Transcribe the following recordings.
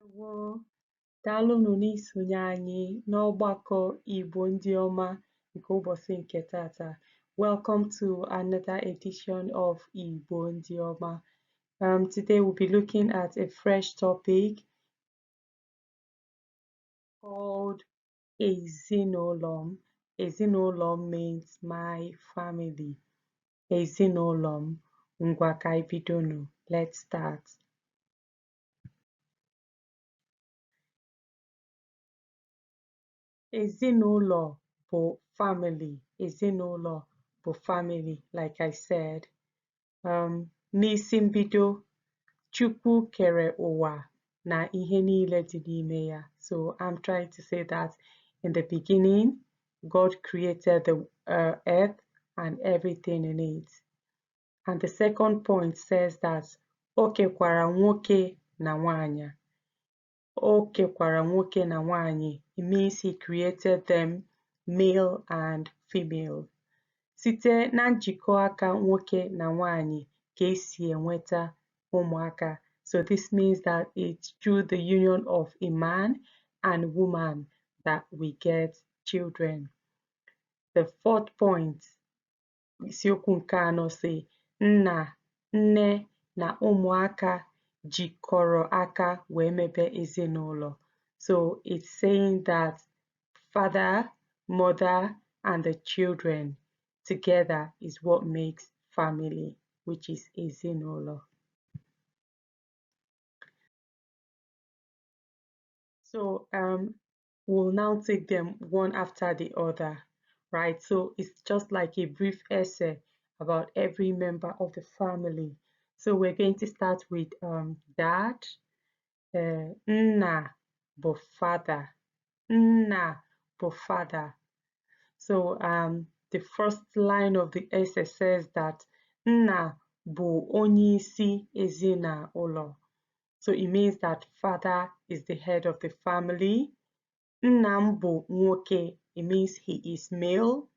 Ndewo, daalụnụ n'isonye anyị n'ọgbakọ Igbo ndị ọma nke ụbọchị nke tata. Welcome to another edition of Igbo ndị ọma. Today we'll be looking at a fresh topic called Ezinaụlọ. Ezinaụlọ means my family. Ezinaụlọ, ngwa ka anyị bidonụ. Let's start. Ezinaụlọ bụ family. Ezinaụlọ bụ family, like I said. N'isi mbido, Chukwu kere ụwa na ihe niile dị n'ime ya. So I'm trying to say that in the beginning, God created the earth and everything in it. And the second point says that o kekwara nwoke na nwanyị. O kekwara nwoke na nwanyị. It means he created them male and female. Site na njikọ aka nwoke na nwanyị ka esi enweta ụmụaka. So this means that it's through the union of a man and woman that we get children. The fourth point, isiokwu nke anọ sị, nna, nne na ụmụaka jikọrọ aka wee mebe ezinụlọ. So it's saying that father, mother, and the children together is what makes family, which is ezinaụlọ. So we'll now take them one after the other, right? So it's just like a brief essay about every member of the family. So we're going to start with dad. Nna bụ father. Nna bụ father. So the first line of the essay says that nna bụ onye isi ezinaụlọ. So it means that father is the head of the family. Nna m bụ nwoke. It means he is male.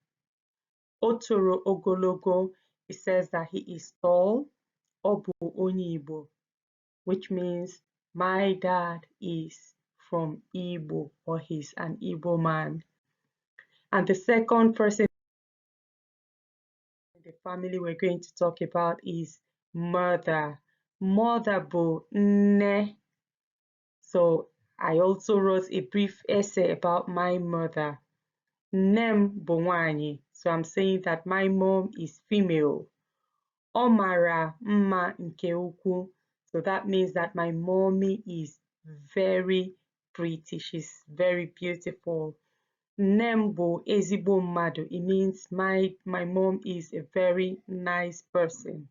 O toro ogologo. It says that he is tall. Ọ bụ onye Igbo, which means my dad is from Igbo, or he's an Igbo man. And the second person in the family we're going to talk about is mother. Mother bụ nne. So I also wrote a brief essay about my mother. Nne m bụ nwanyị. So I'm saying that my mom is female. Ọ mara mma nke ukwuu. So that means that my mommy is very pretty. She's very beautiful. Nne m bụ ezigbo mmadụ. It means my mom is a very nice person.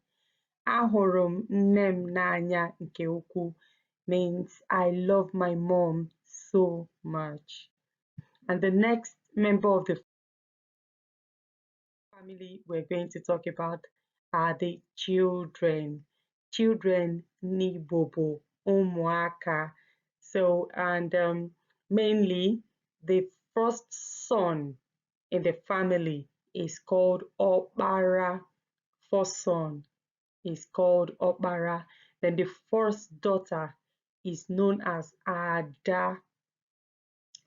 Ahụrụ m nne m n'anya nke ukwuu means I love my mom so much. And the next member of the family we're going to talk about are the children. Children n'Igbo bụ ụmụaka. So, and mainly the first son in the family is called Ọkpara. First son is called Ọkpara. Then the first daughter is known as Ada.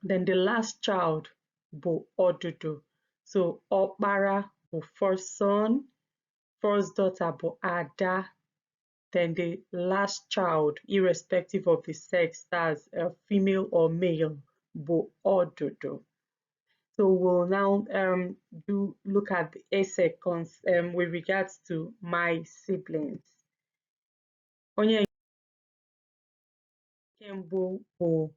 Then the last child bụ Ọdụdụ. So Ọkpara bụ first son, first daughter bụ Ada, then the last child, irrespective of the sex, that's a female or male, bụ Ọdụdụ. So we'll now look at the essay with regards to my siblings. Onye nke mbụ bụ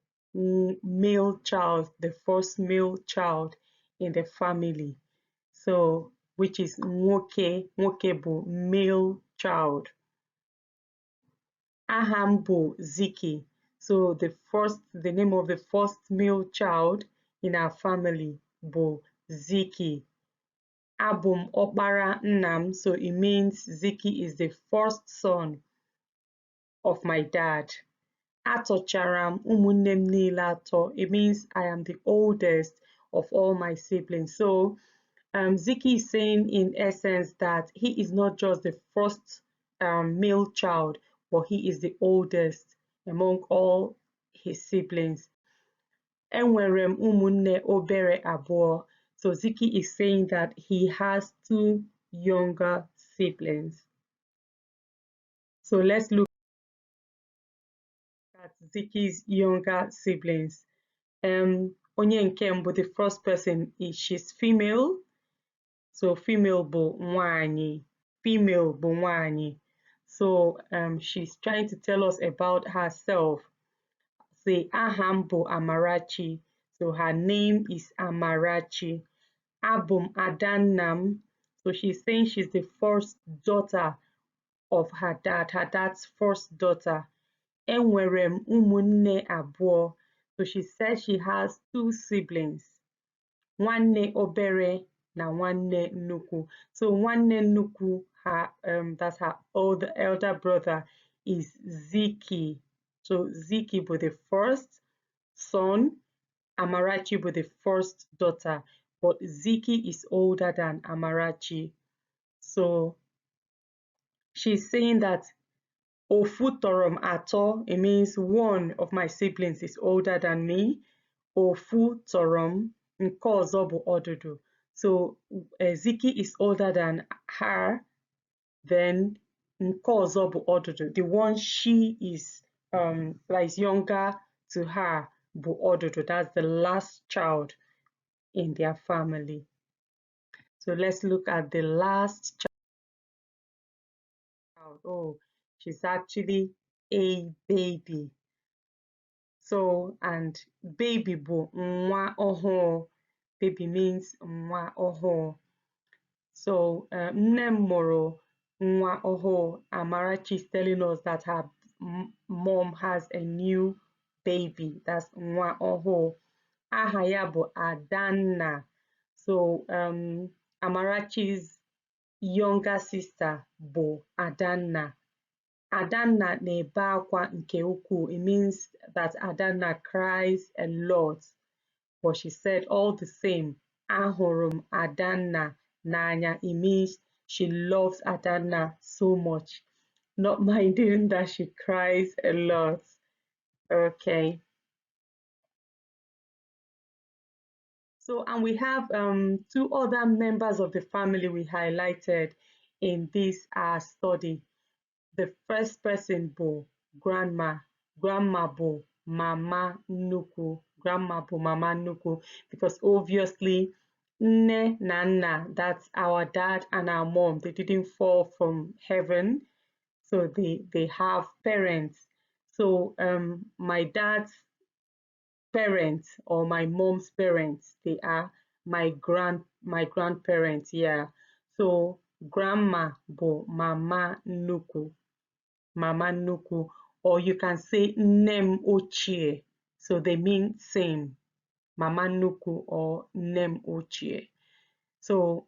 male child, the first male child in the family. So, which is nwoke. Nwoke bụ male child. Aha m bụ Ziki. So the name of the first male child in our family bụ Ziki. Abụ m ọkpara nna m. So it means Ziki is the first son of my dad. Atọchara m ụmụnne m niile atọ. It means I am the oldest of all my siblings. So Ziki is saying in essence that he is not just the first male child, but he is the oldest among all his siblings. Enwere m ụmụnne obere abụọ. So Ziki is saying that he has 2 younger siblings. So let's look at Ziki's younger siblings. Onye nke mbụ, the first person, she's female. So female bụ nwanyị. Female bụ nwanyị. So she's trying to tell us about herself. Say aha m bụ Amarachi. So her name is Amarachi. Abum Adannam. So she's saying she's the first daughter of her dad's first daughter. Enwere m ụmụnne abụọ. So she says she has 2 siblings. Nwanne obere na nwanne nnukwu. So nwanne nnukwu, that's her elder brother, is Ziki. So Ziki was the first son, Amarachi was the first daughter, but Ziki is older than Amarachi. So she's saying that Ofu torom ato, it means one of my siblings is older than me. Ofu torom, nke ọzọ bụ ọdụdụ. So Ziki is older than her, then nke ọzọ bụ ọdụdụ. The one she is like younger to her bụ ọdụdụ. That's the last child in their family. So let's look at the last child. Oh, she's actually a baby. So, and baby bụ nwa ọhụụ. Baby means nwa ọhụụ. So, nne m mụrụ nwa ọhụụ. Amarachi is telling us that her mom has a new baby. That's nwa ọhụụ. Aha ya bụ Adanna. So, Amarachi's younger sister bụ Adanna. Adanna na-ebe akwa nke ukwuu. It means that Adanna cries a lot. But she said all the same, ahụrụ m Adanna n'anya. It means she loves Adanna so much, not minding that she cries a lot. Okay. So, and we have 2 other members of the family we highlighted in this study. The first person bụ grandma. Grandma bụ mama nnukwu. Grandma bụ mama nnukwu, because obviously nne na nna, that's our dad and our mom, they didn't fall from heaven. So they have parents. So my dad's parents or my mom's parents, they are my grandparents. Yeah. So grandma bụ mama nnukwu. Mama nnukwu, or you can say nne m ochie. So they mean same. Mama nnukwu or nne m ochie. So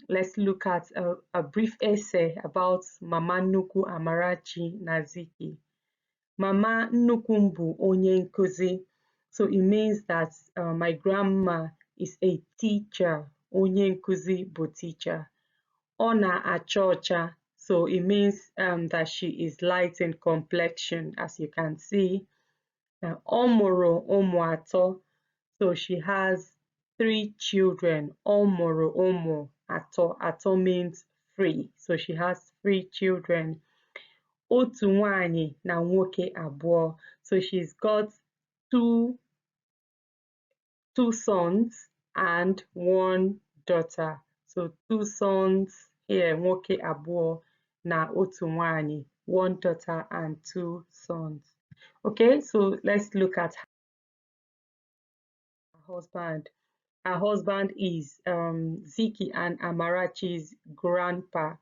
let's look at a brief essay about Mama nnukwu Amarachi na Ziki. Mama nnukwu m bụ onye nkuzi. So it means that my grandma is a teacher. Onye nkuzi bụ teacher. Ọ na-acha ọcha. So it means that she is light in complexion, as you can see. Ọ mụrụ ụmụ atọ. So she has 3 children. Ọ mụrụ ụmụ atọ. Atọ means 3. So she has 3 children. Otu nwanyị na nwoke abụọ. So she's got 2 sons and 1 daughter. So 2 sons here, nwoke abụọ na otu nwanyị, 1 daughter and 2 sons. Okay, so let's look at her husband. Her husband is Ziki and Amarachi's grandpa.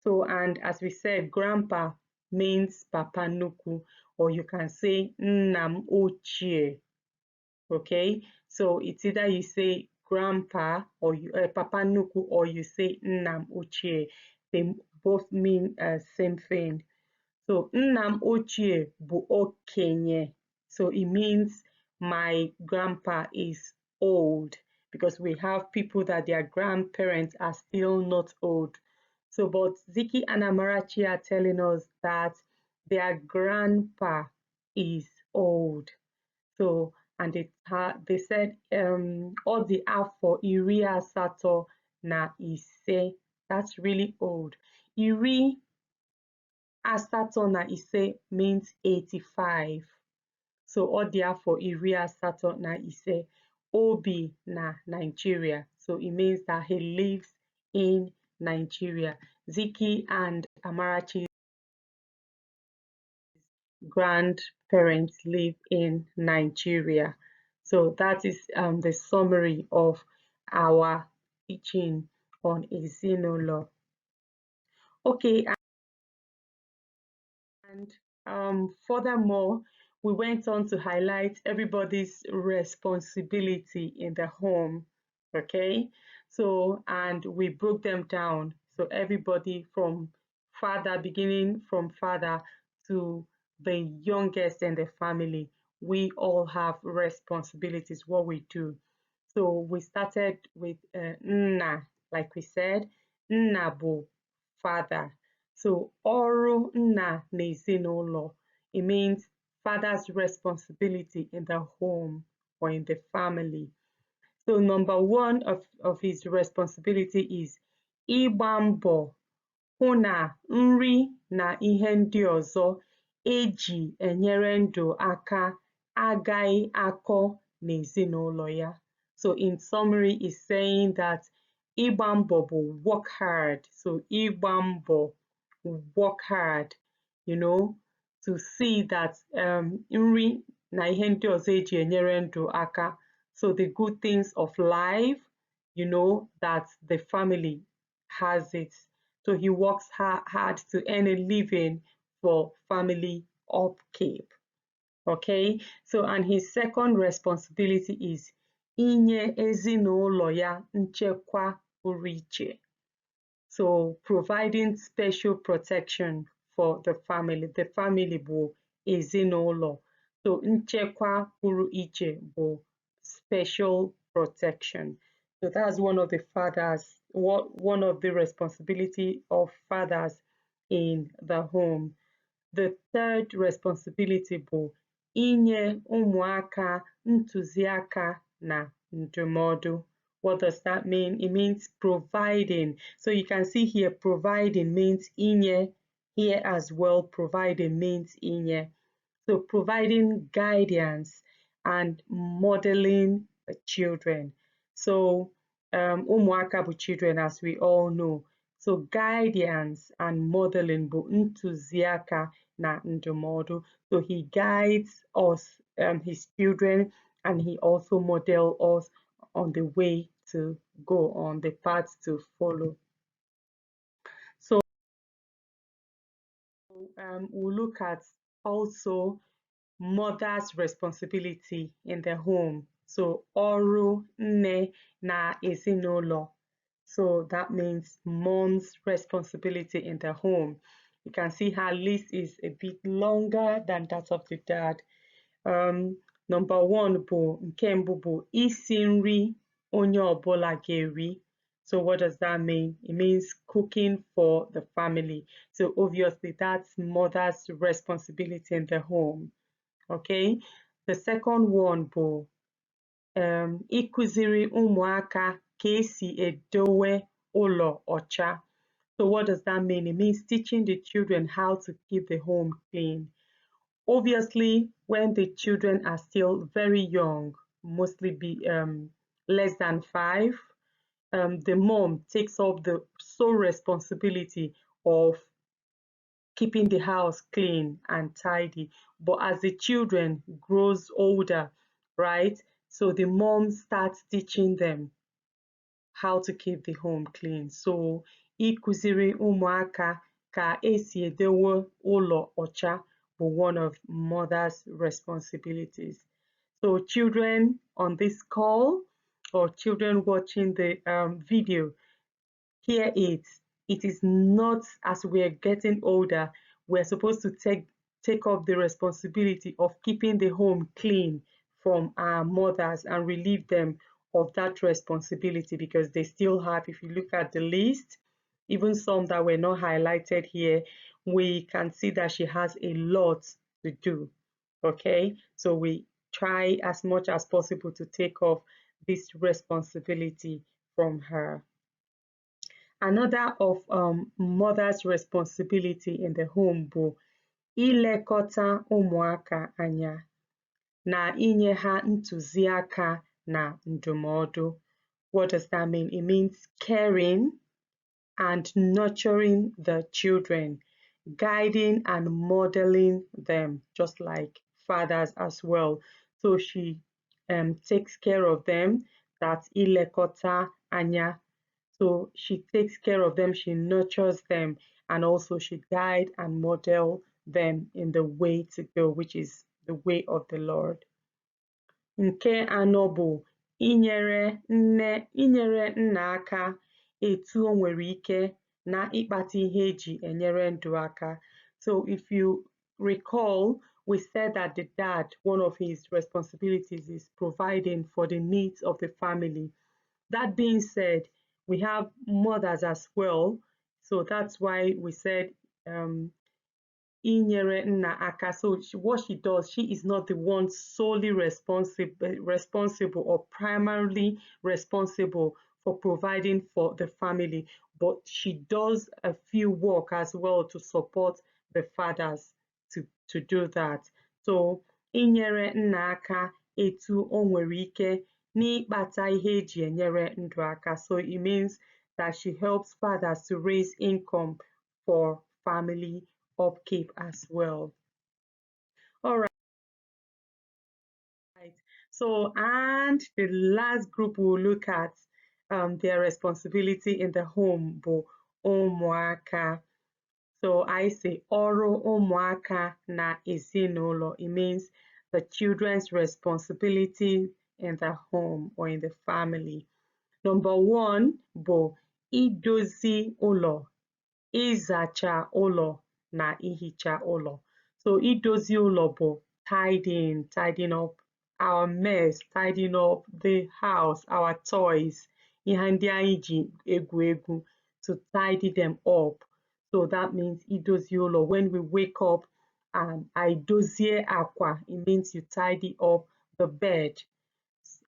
So, and as we said, grandpa means Papa Nnukwu, or you can say Nnam Ochie. Okay, so it's either you say grandpa or Papa Nnukwu, or you say Nnam Ochie. They both mean same thing. So Nnam Ochie bụ okenye. So it means my grandpa is old, because we have people that their grandparents are still not old. So, but Ziki and Amarachi are telling us that their grandpa is old. So, and they said ọ dị afọ iri asatọ na ise. That's really old. Iri asatọ na ise means 85. So ọ dị afọ iri asatọ na ise. Obi na Nigeria. So it means that he lives in Nigeria. Ziki and Amarachi's grandparents live in Nigeria. So that is the summary of our teaching on Ezinaụlọ. Okay, and furthermore, we went on to highlight everybody's responsibility in the home. Okay, so and we broke them down. So everybody from father, beginning from father to the youngest in the family, we all have responsibilities, what we do. So we started with nna, like we said, nna bụ father. So ọrụ nna n'ezinụlọ, it means father's responsibility in the home or in the family. So number one of his responsibility is ịgba mbọ hụ na nri na ihe ndị ọzọ eji enyere ndụ aka agaghị akọ n'ezinụlọ ya. So in summary, is saying that ịgba mbọ bụ work hard. So ịgba mbọ, work hard, you know, to see that nri na ihe ndị ọzọ eji enyere ndụ aka. So the good things of life, you know, that the family has it. So he works hard to earn a living for family upkeep. Okay, so and his second responsibility is inye ezinụlọ ya nchekwa pụrụ iche. So providing special protection for the family. The family bụ ezinụlọ. So nchekwa pụrụ iche bụ special protection. So that's one of the fathers, one of the responsibility of fathers in the home. The third responsibility bụ inye ụmụaka ntụziaka na ndụmọdụ. What does that mean? It means providing. So you can see here, providing means inye. Here as well, providing means inye. So providing guidance and modeling children. So ụmụaka bụ children, as we all know. So guidance and modeling bụ ntụziaka na ndụmọdụ. So he guides us, his children, and he also models us on the way to go, on the path to follow. So we'll look at also mother's responsibility in the home. So ọrụ nne na ezinụlọ. So that means mom's responsibility in the home. You can see her list is a bit longer than that of the dad. Number one bụ nke mbụ bụ isi nri onye ọbụla ga-eri. So what does that mean? It means cooking for the family. So obviously that's mother's responsibility in the home. Okay, the second one bụ ịkụziri ụmụaka ka esi edowe ụlọ ọcha. So what does that mean? It means teaching the children how to keep the home clean. Obviously, when the children are still very young, mostly be less than 5, the mom takes up the sole responsibility of keeping the house clean and tidy. But as the children grows older, right? So the mom starts teaching them how to keep the home clean. So ịkụziri ụmụaka ka esi edowe ụlọ ọcha bụ one of mother's responsibilities. So children on this call or children watching the video, hear it. It is not, as we're getting older, we're supposed to take up the responsibility of keeping the home clean from our mothers and relieve them of that responsibility, because they still have, if you look at the list, even some that were not highlighted here, we can see that she has a lot to do. Okay, so we try as much as possible to take off this responsibility from her. Another of mother's responsibility in the home bụ ilekọta ụmụaka anya na inye ha ntụziaka na ndụmọdụ. What does that mean? It means caring and nurturing the children, guiding and modeling them, just like fathers as well. So she takes care of them. That's ilekota anya. So she takes care of them, she nurtures them, and also she guide and model them in the way to go, which is the way of the Lord. Nke anọ bụ inyere nna aka etu o nwere ike na ịkpata ihe eji enyere ndụ aka. So if you recall, we said that the dad, one of his responsibilities is providing for the needs of the family. That being said, we have mothers as well. So that's why we said inyere nna aka. So what she does, she is not the one solely responsible or primarily responsible for providing for the family, but she does a few work as well to support the fathers to do that. So inyere nna aka etu o nwere ike n'ịkpata ihe eji enyere ndụ aka. So it means that she helps fathers to raise income for family upkeep as well. All right. So, and the last group we'll look at their responsibility in the home, bụ ụmụaka. So I say ọrụ ụmụaka na ezinaụlọ. It means the children's responsibility in the home or in the family. Number one bụ idozi ụlọ, ịzacha ụlọ na ihicha ụlọ. So idozi ụlọ bụ tidying up our mess, tidying up the house, our toys, ihe ndị anyị ji egwu egwu, to tidy them up. So that means idozi ụlọ. When we wake up, I dozie akwa, it means you tidy up the bed.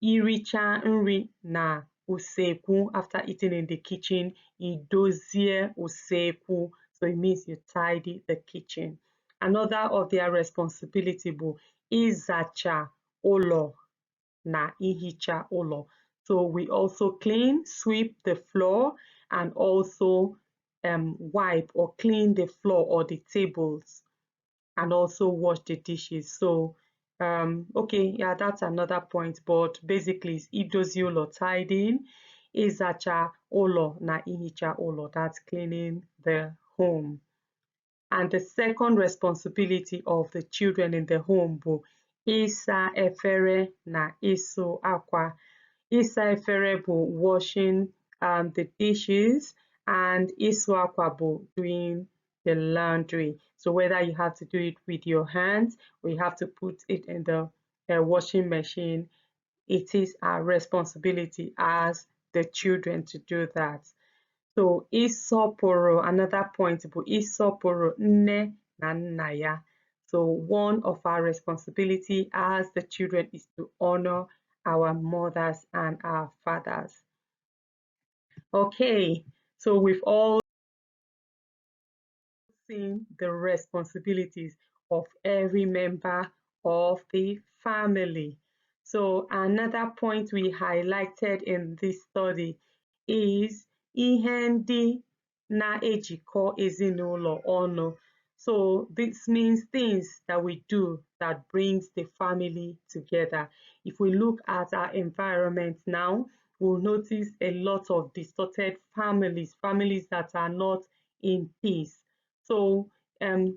Iricha nri na usekwu, after eating in the kitchen, idozie usekwu. So it means you tidy the kitchen. Another of their responsibility bụ ịzacha ụlọ na ihicha ụlọ. So we also clean, sweep the floor, and also wipe or clean the floor or the tables, and also wash the dishes. So okay, yeah, that's another point, but basically it's idozi ụlọ, tidying, ịzacha ụlọ na ihicha ụlọ, that's cleaning the home. And the second responsibility of the children in the home bụ ịsa efere na ịsụ akwa. Ịsa efere bụ washing the dishes, and ịsụ akwa bụ doing the laundry. So whether you have to do it with your hands or you have to put it in the washing machine, it is our responsibility as the children to do that. So ịsọpụrụ, another point bụ ịsọpụrụ nne na nna ya. So one of our responsibility as the children is to honor our mothers and our fathers. Okay, so we've all seen the responsibilities of every member of the family. So another point we highlighted in this study is ihe ndị na-ejikọ ezinụlọ ọnụ. So this means things that we do that brings the family together. If we look at our environment now, we'll notice a lot of distorted families that are not in peace. So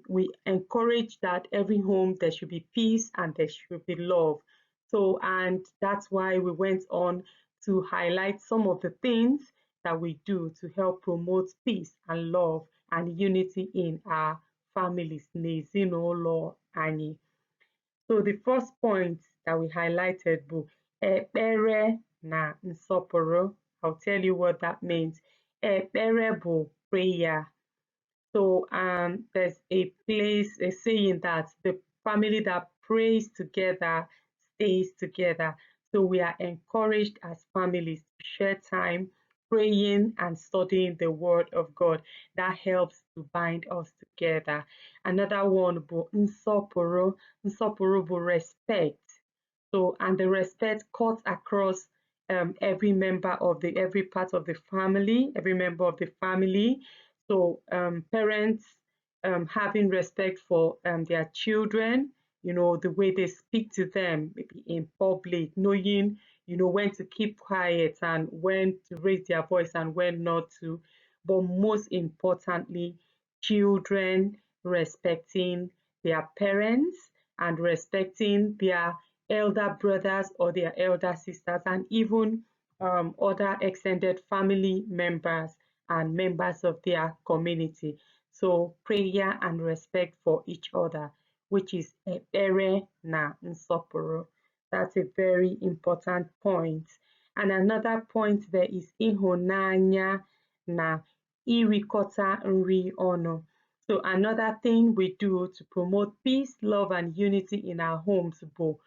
we encourage that every home there should be peace and there should be love. So, and that's why we went on to highlight some of the things that we do to help promote peace and love and unity in our families, n'ezinụlọ anyị. So the first point that we highlighted bụ ekpere na nsọpụrụ. I'll tell you what that means. Ekpere bụ prayer. So there's a saying that the family that prays together stays together. So we are encouraged as families to share time praying and studying the word of God. That helps to bind us together. Another one, bụ nsọpụrụ. Nsọpụrụ bụ respect. So, and the respect cuts across every member of every part of the family, every member of the family. So, parents having respect for their children, the way they speak to them, maybe in public, knowing, when to keep quiet and when to raise their voice and when not to. But most importantly, children respecting their parents and respecting their elder brothers or their elder sisters, and even other extended family members and members of their community. So prayer and respect for each other, which is ekpere na nsọpụrụ. That's a very important point. And another point there is ịhụnanya na irikọta nri ọnụ. So another thing we do to promote peace, love, and unity in our homes bụ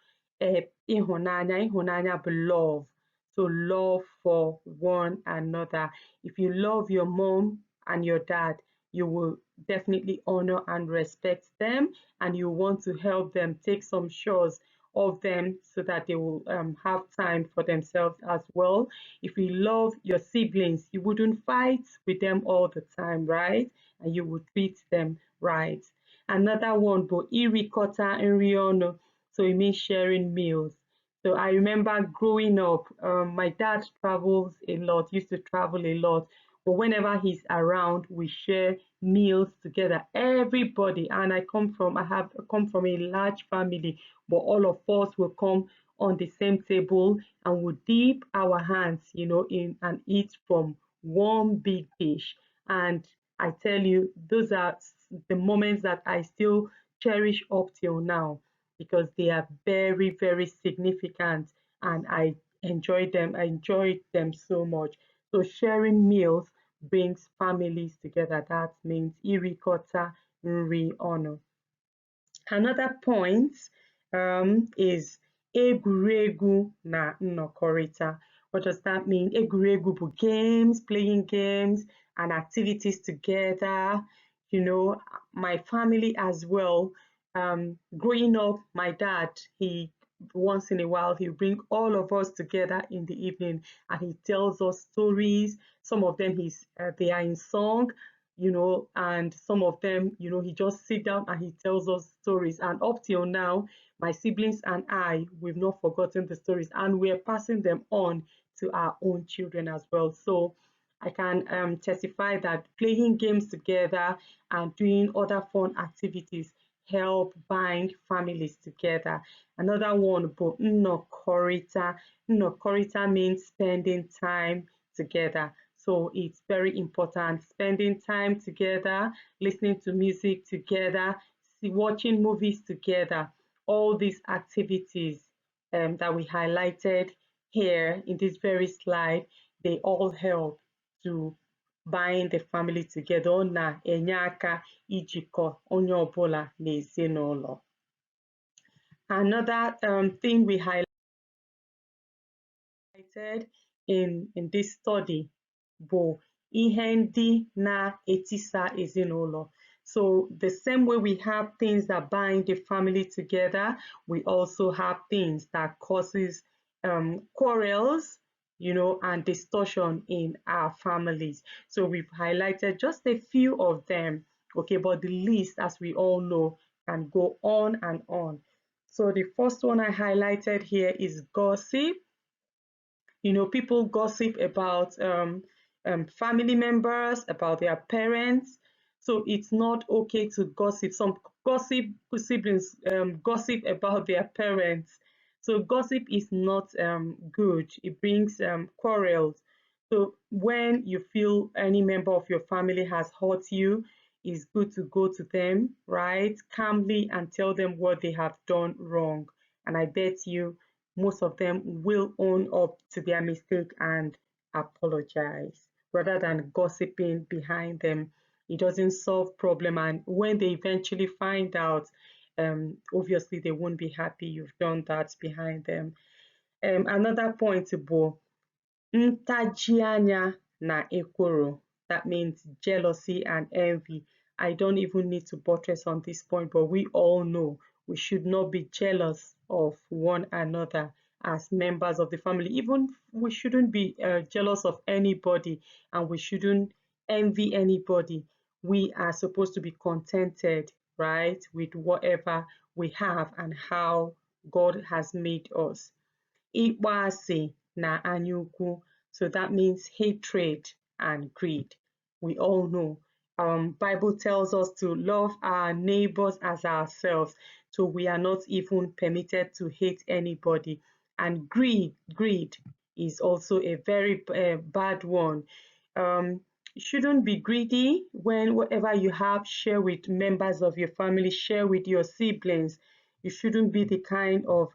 ịhụnanya. Ịhụnanya bụ love. So love for one another. If you love your mom and your dad, you will definitely honor and respect them, and you want to help them, take some chores of them so that they will have time for themselves as well. If you love your siblings, you wouldn't fight with them all the time, right? And you would treat them right. Another one, bụ irikọta nri ọnụ. So it means sharing meals. So I remember growing up, my dad travels a lot, used to travel a lot. But whenever he's around, we share meals together. Everybody, and I come from a large family, but all of us will come on the same table and we dip our hands, in and eat from one big dish. And I tell you, those are the moments that I still cherish up till now, because they are very, very significant, and I enjoy them. I enjoy them so much. So sharing meals brings families together. That means irikọta nri ọnụ. Another point is egwuregwu na nnọkọrịta. What does that mean? Egwuregwu bụ games, playing games and activities together. My family as well. Growing up, my dad, he once in a while he'll bring all of us together in the evening and he tells us stories. Some of them they are in song, and some of them, he just sit down and he tells us stories. And up till now, my siblings and we've not forgotten the stories, and we're passing them on to our own children as well. So I can testify that playing games together and doing other fun activities help bind families together. Another one, bụ nnọkọrịta. Nnọkọrịta means spending time together. So it's very important, spending time together, listening to music together, watching movies together. All these activities that we highlighted here in this very slide, they all help to bind the family together. Ọ na-enye aka ijikọ onye ọbụla n'ezinụlọ. Another thing we highlighted in this study bụ ihe ndị na-etisa ezinụlọ. So the same way we have things that bind the family together, we also have things that causes quarrels, and distortion in our families. So we've highlighted just a few of them, okay, but the list, as we all know, can go on and on. So the first one I highlighted here is gossip. People gossip about family members, about their parents. So it's not okay to gossip. Some siblings gossip about their parents. So gossip is not good. It brings quarrels. So when you feel any member of your family has hurt you, it's good to go to them, right, calmly, and tell them what they have done wrong. And I bet you most of them will own up to their mistake and apologize, rather than gossiping behind them. It doesn't solve problem, and when they eventually find out, obviously they won't be happy you've done that behind them. Another point bụ ntaji anya na ekworo. That means jealousy and envy. I don't even need to buttress on this point, but we all know we should not be jealous of one another as members of the family. Even we shouldn't be jealous of anybody, and we shouldn't envy anybody. We are supposed to be contented, right, with whatever we have and how God has made us. Ịkpọ asị na anyaukwu. So that means hatred and greed. We all know. Bible tells us to love our neighbors as ourselves. So we are not even permitted to hate anybody. And greed is also a very bad one. You shouldn't be greedy. When whatever you have, share with members of your family, share with your siblings. You shouldn't be the kind of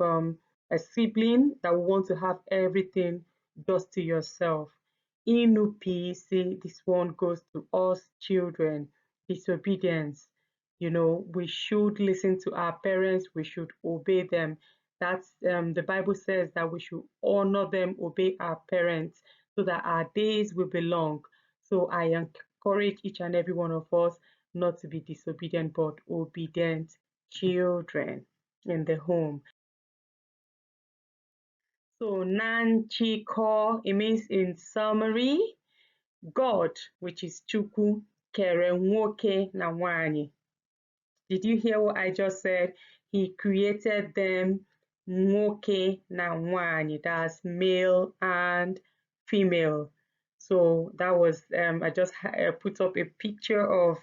a sibling that will want to have everything just to yourself. Inupisi, this one goes to us children. Disobedience. You know, we should listen to our parents, we should obey them. That's the Bible says that we should honor them, obey our parents, so that our days will be long. So I encourage each and every one of us not to be disobedient, but obedient children in the home. So nanchiko, it means in summary, God, which is Chukwu, kere nwoke na nwanyị. Did you hear what I just said? He created them nwoke na nwanyị, that's male and female. So that was, I just put up a picture of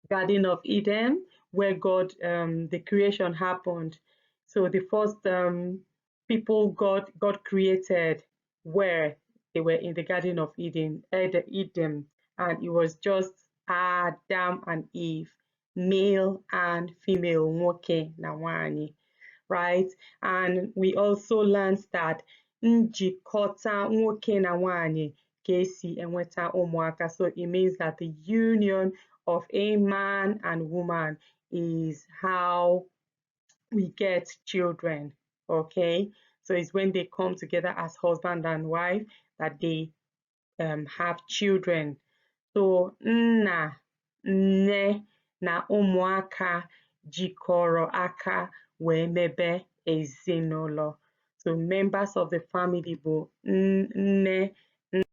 Garden of Eden, where God, the creation happened. So the first people God created were, they were in the Garden of Eden, and it was just Adam and Eve, male and female, nwoke na nwanyị, right? And we also learned that njikọta nwoke na nwanyị ka esi enweta ụmụaka. So it means that the union of a man and woman is how we get children, okay? So it's when they come together as husband and wife that they have children. So nna, nne na ụmụaka jikọrọ aka wee mebe ezinụlọ. So members of the family bụ nne, nna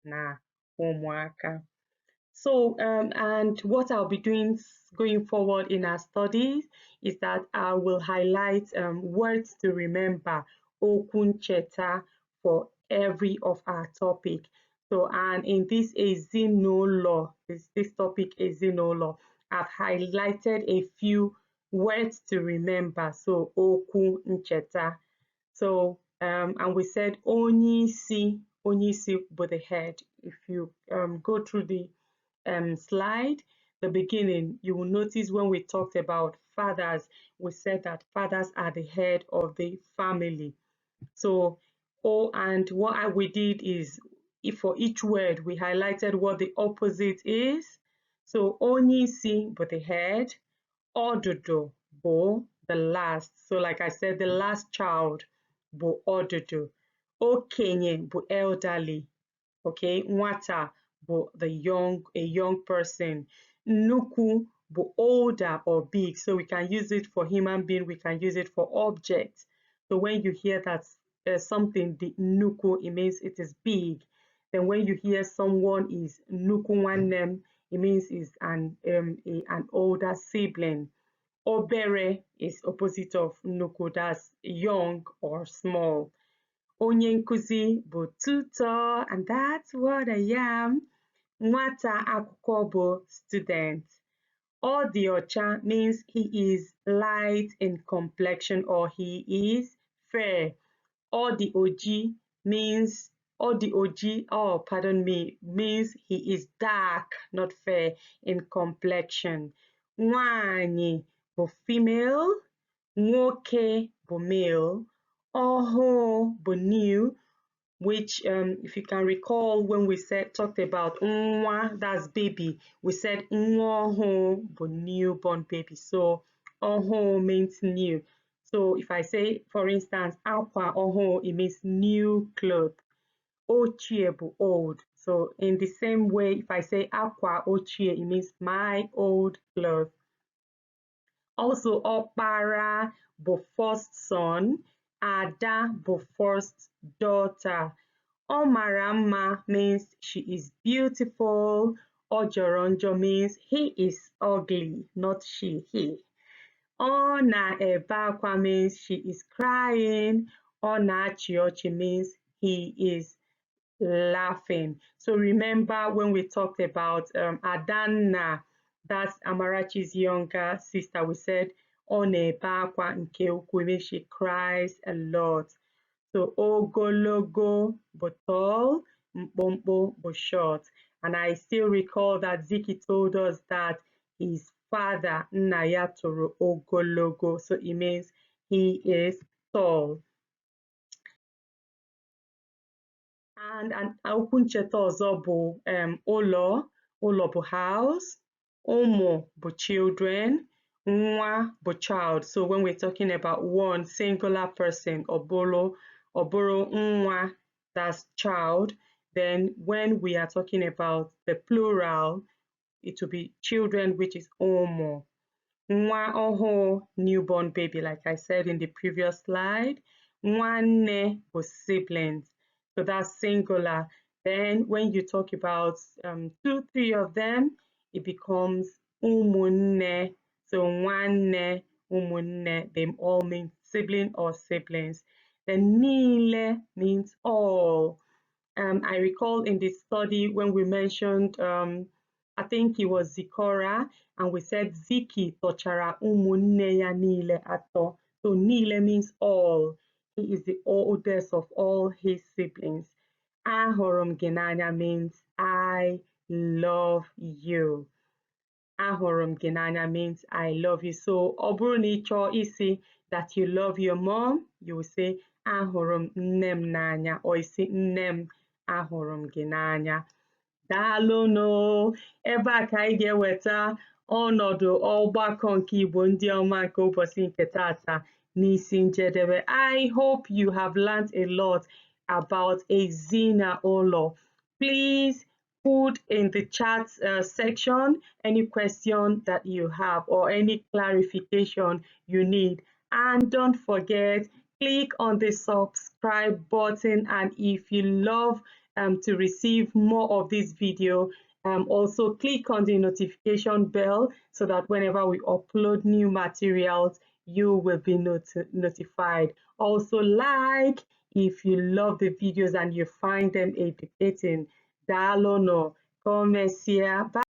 na ụmụaka. So, and what I'll be doing going forward in our studies is that I will highlight words to remember, okwu ncheta, for every of our topic. So, and in this Ezinaụlọ, this topic Ezinaụlọ, I've highlighted a few words to remember. So, okwu ncheta. So, and we said onyeisi with the head. If you go through the slide, the beginning, you will notice when we talked about fathers, we said that fathers are the head of the family. So, and what we did is, if for each word, we highlighted what the opposite is. So, onyeisi, but the head, ododo, bo, the last. So, like I said, the last child, bo ododo. Okenye, bo elderly. Okay, nwata, but a young person. Nnukwu, but older or big. So we can use it for human being, we can use it for objects. So when you hear that something, the nnukwu, it means it is big. Then when you hear someone is nnukwu nwannem, it means is an older sibling. Obere is opposite of nnukwu, that's young or small. Onye nkuzi bụ tutor, and that's what I am. Nwata akwụkwọ bụ student. Ọ dị ọcha means he is light in complexion or he is fair. Ọ dị oji means, means he is dark, not fair in complexion. Nwanyị bụ female, nwoke bụ male, ọhụụ bụ new, which if you can recall when we talked about nwa, that's baby, we said nwa ọhụụ bụ newborn baby. So ọhụụ means new. So if I say, for instance, akwa ọhụụ, it means new cloth. Ochie bụ old. So in the same way, if I say akwa ochie, it means my old cloth. Also, ọkpara bụ first son, ada bụ first daughter. Ọ mara mma means she is beautiful. Ọ jọrọ njọ means he is ugly, not she, he. Ọ na-ebe akwa means she is crying. Ọ na-achị ọchị means he is laughing. So remember when we talked about Adanna, that's Amarachi's younger sister, we said ọ na-ebe akwa nke ukwuu means she cries a lot. So ogologo bụ tall, mkpụmkpụ bụ short. And I still recall that Ziki told us that his father, nna ya toro ogologo, so it means he is tall. And okwu ncheta ọzọ bụ ụlọ. Ụlọ bụ house, ụmụ bụ children, nwa bụ child. So when we're talking about one singular person, ọbụrụ nwa, that's child. Then when we are talking about the plural, it will be children, which is ụmụ. Nwa ọhụụ, newborn baby, like I said in the previous slide. Nwanne bụ siblings. So that's singular. Then when you talk about 2, 3 of them, it becomes ụmụnne. So nwanne, ụmụnne, they all mean sibling or siblings. Then niile means all. I recall in the study when we mentioned, I think it was Zikora, and we said Ziki tochara ụmụnne ya niile atọ. So niile means all. He is the oldest of all his siblings. Ahụrụ m gị n'anya means I love you. Ahụrụ m gị n'anya means I love you. So ọ bụrụ na ị chọọ isi that you love your mom, you will say ahụrụ m nne m n'anya, or isi nne m ahụrụ m gị n'anya. Daalụnụ. Ebe a ka anyị ga-eweta ọnọdụ ọgbakọ nke Igbo ndị ọma nke ụbọchị nke tata n'isi njedebe. I hope you have learned a lot about Ezinaụlọ. Please put in the chat section any question that you have or any clarification you need. And don't forget, click on the subscribe button, and if you love to receive more of this video, also click on the notification bell so that whenever we upload new materials, you will be notified. Also, like if you love the videos and you find them educating. Daalụnụ. Ka o mesịa. Bye.